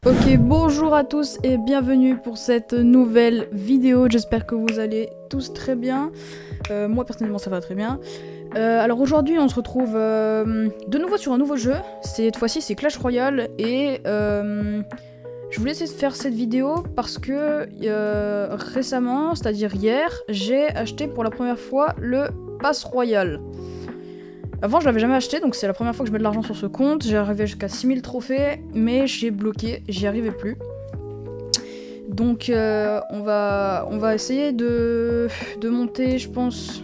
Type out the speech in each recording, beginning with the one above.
Ok, bonjour à tous et bienvenue pour cette nouvelle vidéo. J'espère que vous allez tous très bien. Moi personnellement ça va très bien. Alors aujourd'hui on se retrouve de nouveau sur un nouveau jeu. Cette fois-ci c'est Clash Royale et je voulais essayer de faire cette vidéo parce que récemment, c'est-à-dire hier, j'ai acheté pour la première fois le Pass Royal. Avant, je l'avais jamais acheté, donc c'est la première fois que je mets de l'argent sur ce compte. J'ai arrivé jusqu'à 6000 trophées, mais j'ai bloqué, j'y arrivais plus. Donc on va essayer de monter, je pense.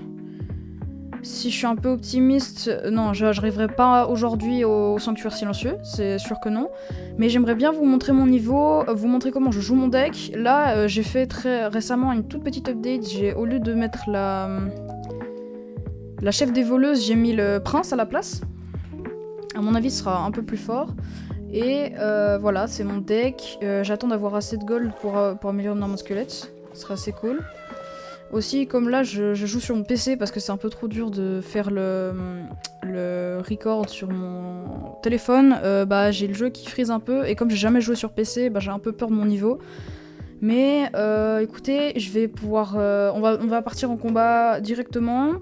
Si je suis un peu optimiste, non, j'arriverai pas aujourd'hui au sanctuaire silencieux, c'est sûr que non. Mais j'aimerais bien vous montrer mon niveau, vous montrer comment je joue mon deck. Là, j'ai fait très récemment une toute petite update. Au lieu de mettre la chef des voleuses, j'ai mis le prince à la place. À mon avis, ce sera un peu plus fort. Et voilà, c'est mon deck. J'attends d'avoir assez de gold pour améliorer mon arme squelette. Ce sera assez cool. Aussi, comme là, je joue sur mon PC parce que c'est un peu trop dur de faire le record sur mon téléphone. J'ai le jeu qui freeze un peu. Et comme j'ai jamais joué sur PC, j'ai un peu peur de mon niveau. Mais écoutez, je vais pouvoir... on va partir en combat directement.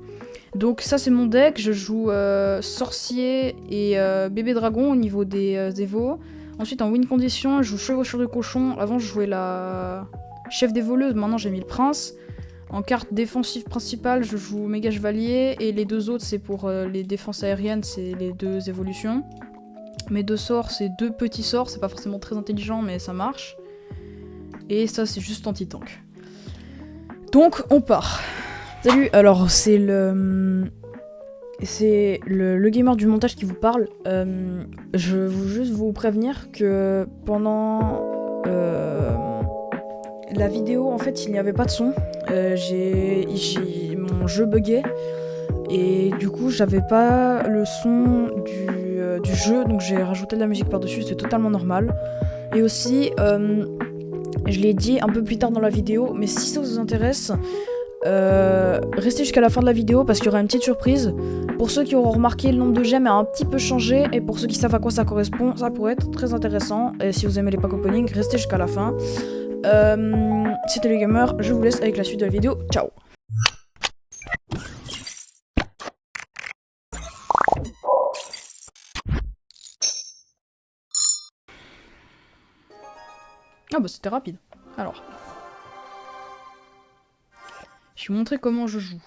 Donc ça c'est mon deck, je joue sorcier et bébé dragon au niveau des évos. Ensuite en win condition, je joue chevaucheur de cochon. Avant je jouais la chef des voleuses, maintenant j'ai mis le prince. En carte défensive principale, je joue méga chevalier et les deux autres c'est pour les défenses aériennes, c'est les deux évolutions. Mes deux sorts c'est deux petits sorts, c'est pas forcément très intelligent mais ça marche. Et ça c'est juste anti-tank. Donc on part. Salut, alors c'est le gamer du montage qui vous parle. Je veux juste vous prévenir que pendant la vidéo, en fait, il n'y avait pas de son. Mon jeu buguait et du coup, j'avais pas le son du jeu, donc j'ai rajouté de la musique par-dessus, c'est totalement normal. Et aussi, je l'ai dit un peu plus tard dans la vidéo, mais si ça vous intéresse, restez jusqu'à la fin de la vidéo parce qu'il y aura une petite surprise. Pour ceux qui auront remarqué, le nombre de gemmes a un petit peu changé et pour ceux qui savent à quoi ça correspond, ça pourrait être très intéressant. Et si vous aimez les pack opening, restez jusqu'à la fin. C'était les gamers, je vous laisse avec la suite de la vidéo. Ciao. Ah bah c'était rapide. Alors, je vais vous montrer comment je joue.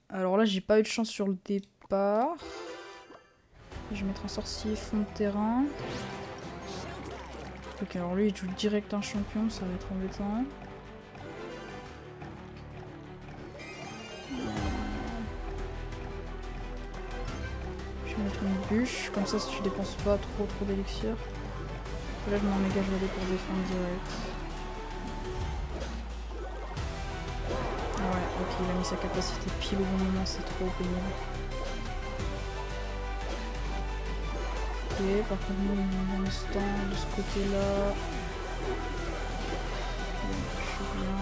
Alors là, j'ai pas eu de chance sur le départ. Je vais mettre un sorcier fond de terrain. Ok, alors lui, il joue direct un champion, ça va être embêtant. Je vais mettre une bûche, comme ça si tu dépenses pas trop d'élixir. Là, je mets un méga jolie pour défendre direct. Ouais, ok, il a mis sa capacité pile au bon moment, c'est trop pénible. Ok, par contre, nous, on est stand de ce côté-là. Je suis bien.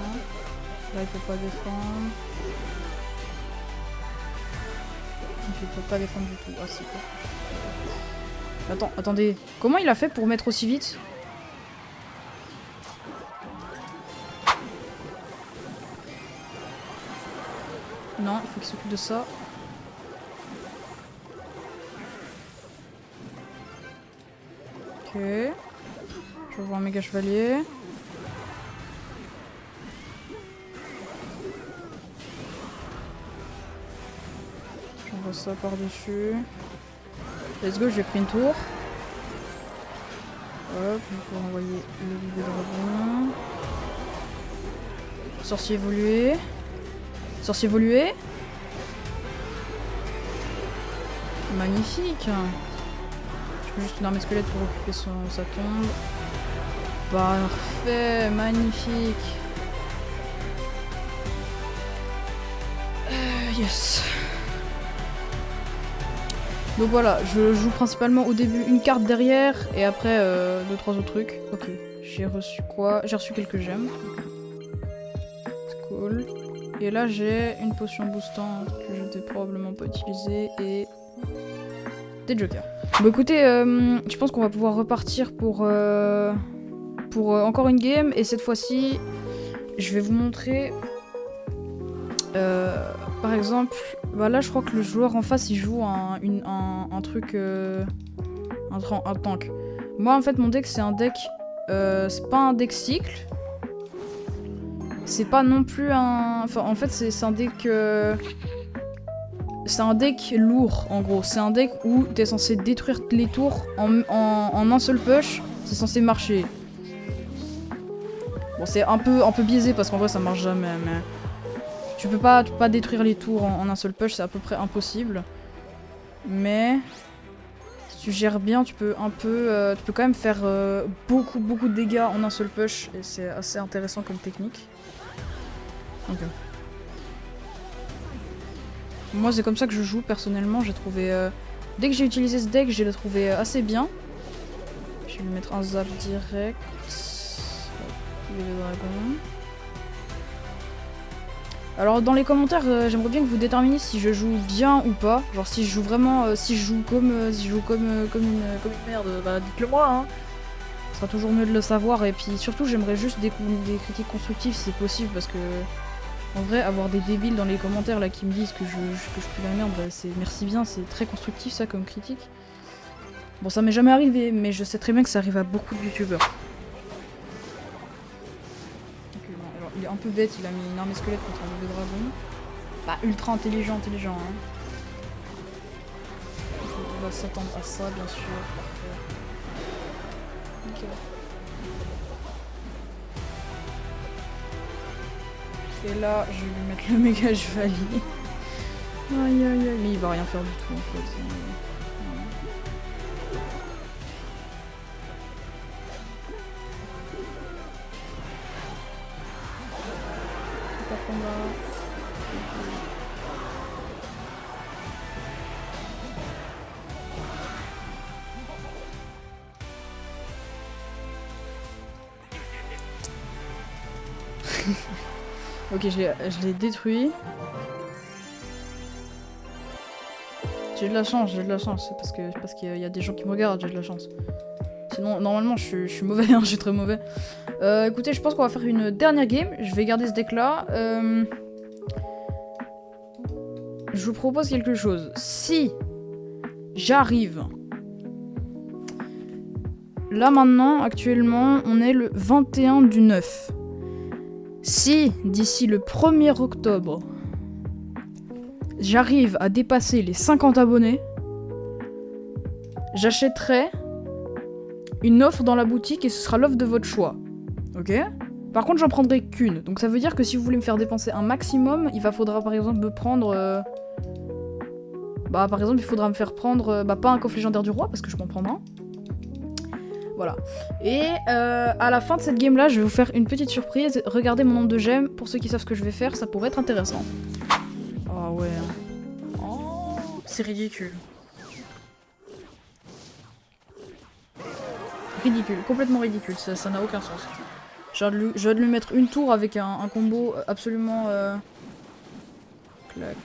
Là, il peut pas défendre. Donc, il peut pas défendre du tout. Ah, c'est quoi? Attends, attendez. Comment il a fait pour mettre aussi vite? Non, il faut qu'il s'occupe de ça. Ok. Je vois un méga chevalier. J'envoie ça par-dessus. Let's go, j'ai pris une tour. Hop, je peux envoyer le bébé dragon. Sorcier évolué. Sorcier évolué. Magnifique. Je peux juste une armée de squelette pour occuper sa tombe. Parfait, magnifique. Yes. Donc voilà, je joue principalement au début une carte derrière et après 2-3 autres trucs. Ok, j'ai reçu quoi? J'ai reçu quelques gemmes. C'est cool. Et là j'ai une potion boostante que je n'ai probablement pas utilisée et des jokers. Bon écoutez, je pense qu'on va pouvoir repartir pour encore une game. Et cette fois-ci, je vais vous montrer... par exemple, bah là je crois que le joueur en face il joue un truc... un tank. Moi en fait mon deck c'est un deck... c'est pas un deck cycle. C'est pas non plus un... Enfin en fait c'est un deck... C'est un deck lourd en gros. C'est un deck où t'es censé détruire les tours en un seul push. C'est censé marcher. Bon c'est un peu biaisé parce qu'en vrai ça marche jamais mais... Tu peux pas détruire les tours en un seul push, c'est à peu près impossible. Mais... Si tu gères bien, tu peux quand même faire beaucoup de dégâts en un seul push. Et c'est assez intéressant comme technique. Ok. Moi c'est comme ça que je joue personnellement, j'ai trouvé... dès que j'ai utilisé ce deck, je l'ai trouvé assez bien. Je vais lui mettre un zap direct. Le dragon. Alors dans les commentaires, j'aimerais bien que vous déterminiez si je joue bien ou pas. Genre si je joue vraiment, si je joue comme une merde, bah dites-le moi hein. Ce sera toujours mieux de le savoir et puis surtout j'aimerais juste des critiques constructives si c'est possible parce que en vrai avoir des débiles dans les commentaires là qui me disent que je pue la merde, bah, c'est merci bien, c'est très constructif ça comme critique. Bon ça m'est jamais arrivé mais je sais très bien que ça arrive à beaucoup de youtubeurs. Il est un peu bête, il a mis une armée squelette contre un bébé dragon. Bah, ultra intelligent hein. On va s'attendre à ça, bien sûr. Ok. Et là, je vais lui mettre le méga chevalier. Aïe aïe aïe. Mais il va rien faire du tout en fait. Ok, je l'ai détruit. J'ai de la chance, c'est parce qu'il y a des gens qui me regardent, j'ai de la chance. Sinon, normalement, je suis mauvais, hein, je suis très mauvais. Écoutez, je pense qu'on va faire une dernière game. Je vais garder ce deck-là. Je vous propose quelque chose. Si j'arrive... Là, maintenant, actuellement, on est le 21 du 9. Si, d'ici le 1er octobre, j'arrive à dépasser les 50 abonnés, j'achèterai une offre dans la boutique et ce sera l'offre de votre choix. Ok ? Par contre, j'en prendrai qu'une. Donc ça veut dire que si vous voulez me faire dépenser un maximum, il faudra par exemple me prendre... Bah par exemple, il faudra me faire prendre... pas un coffre légendaire du roi, parce que je m'en prends un. Voilà. Et à la fin de cette game là, je vais vous faire une petite surprise. Regardez mon nombre de gemmes. Pour ceux qui savent ce que je vais faire, ça pourrait être intéressant. Oh ouais. Oh, c'est ridicule. Ridicule, complètement ridicule. Ça n'a aucun sens. Je viens de lui mettre une tour avec un combo absolument... Clac.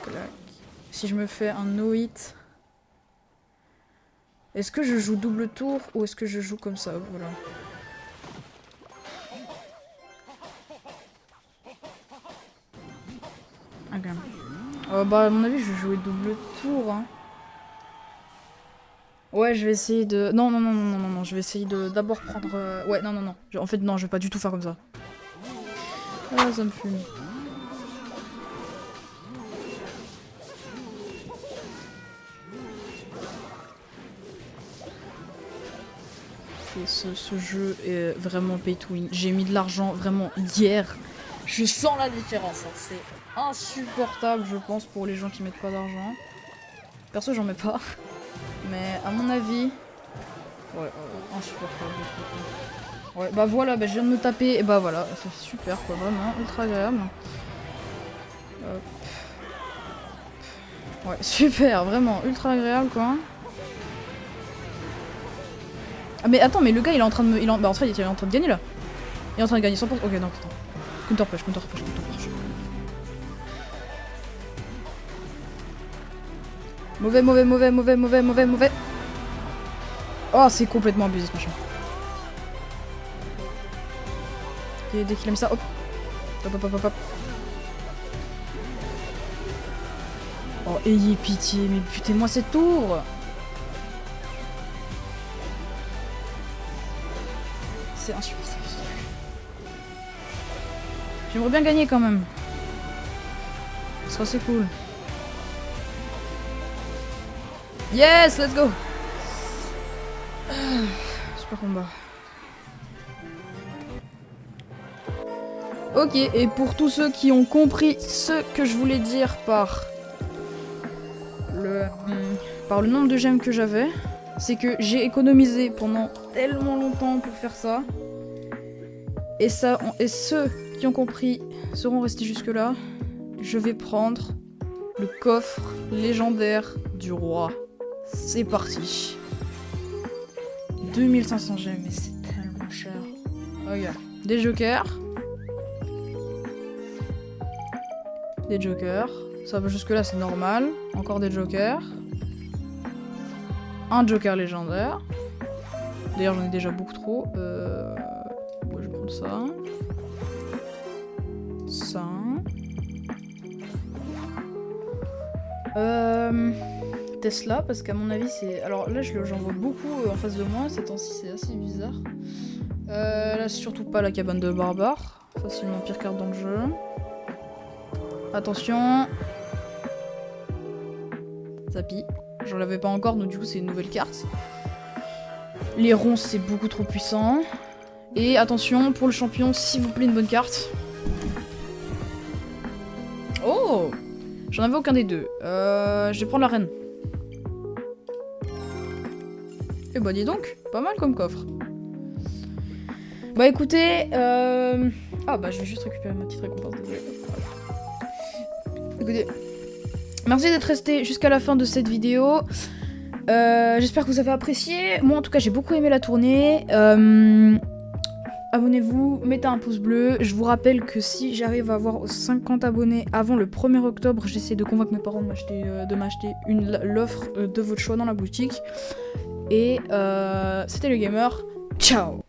Clac. Si je me fais un no-hit... Est-ce que je joue double tour ou est-ce que je joue comme ça? Voilà. Ok. Bah à mon avis je vais jouer double tour. Hein. Ouais je vais essayer de... Non, je vais essayer de d'abord prendre... Ouais non. En fait non, je vais pas du tout faire comme ça. Ah ça me fume. Et ce jeu est vraiment pay to win. J'ai mis de l'argent vraiment hier. Je sens la différence. Hein. C'est insupportable, je pense, pour les gens qui mettent pas d'argent. Perso, j'en mets pas. Mais à mon avis... Ouais, insupportable. Ouais, bah voilà, bah, je viens de me taper. Et bah voilà, c'est super, quoi. Vraiment, ultra agréable. Hop. Ouais, super, vraiment, ultra agréable, quoi. Ah mais attends, mais le gars il est en train de me... Bah en fait il est en train de gagner là. Il est en train de gagner 100%. Ok non putain. Counter push. Mauvais, mauvais, mauvais, mauvais, mauvais, mauvais, mauvais. Oh, c'est complètement abusé ce machin. Et dès qu'il aime ça, hop. Hop, hop, hop, hop, hop. Oh, ayez pitié, mais butez-moi cette tour. C'est insupportable. J'aimerais bien gagner quand même. Ce sera assez cool. Yes, let's go. Super combat. Ok, et pour tous ceux qui ont compris ce que je voulais dire par le nombre de gemmes que j'avais, c'est que j'ai économisé pendant tellement longtemps pour faire ça. Et ceux qui ont compris seront restés jusque là. Je vais prendre le coffre légendaire du roi. C'est parti. 2500 gemmes, mais c'est tellement cher. Regarde, des jokers. Des jokers. Ça va jusque là, c'est normal. Encore des jokers. Un joker légendaire. D'ailleurs, j'en ai déjà beaucoup trop. Moi, je vais prendre ça. Ça. Tesla, parce qu'à mon avis, c'est. Alors là, j'en vois beaucoup en face de moi. Ces temps-ci, c'est assez bizarre. Là, surtout pas la cabane de barbare. Facilement pire carte dans le jeu. Attention. Zapi. J'en l'avais pas encore, donc du coup, c'est une nouvelle carte. Les ronces, c'est beaucoup trop puissant. Et attention, pour le champion, s'il vous plaît, une bonne carte. Oh! J'en avais aucun des deux. Je vais prendre la reine. Et bah dis donc, pas mal comme coffre. Bah écoutez, ah bah je vais juste récupérer ma petite récompense. Écoutez, merci d'être resté jusqu'à la fin de cette vidéo. J'espère que vous avez apprécié. Moi en tout cas j'ai beaucoup aimé la tournée. Abonnez-vous, mettez un pouce bleu. Je vous rappelle que si j'arrive à avoir 50 abonnés avant le 1er octobre, j'essaie de convaincre mes parents de m'acheter l'offre de votre choix dans la boutique. Et c'était le gamer. Ciao!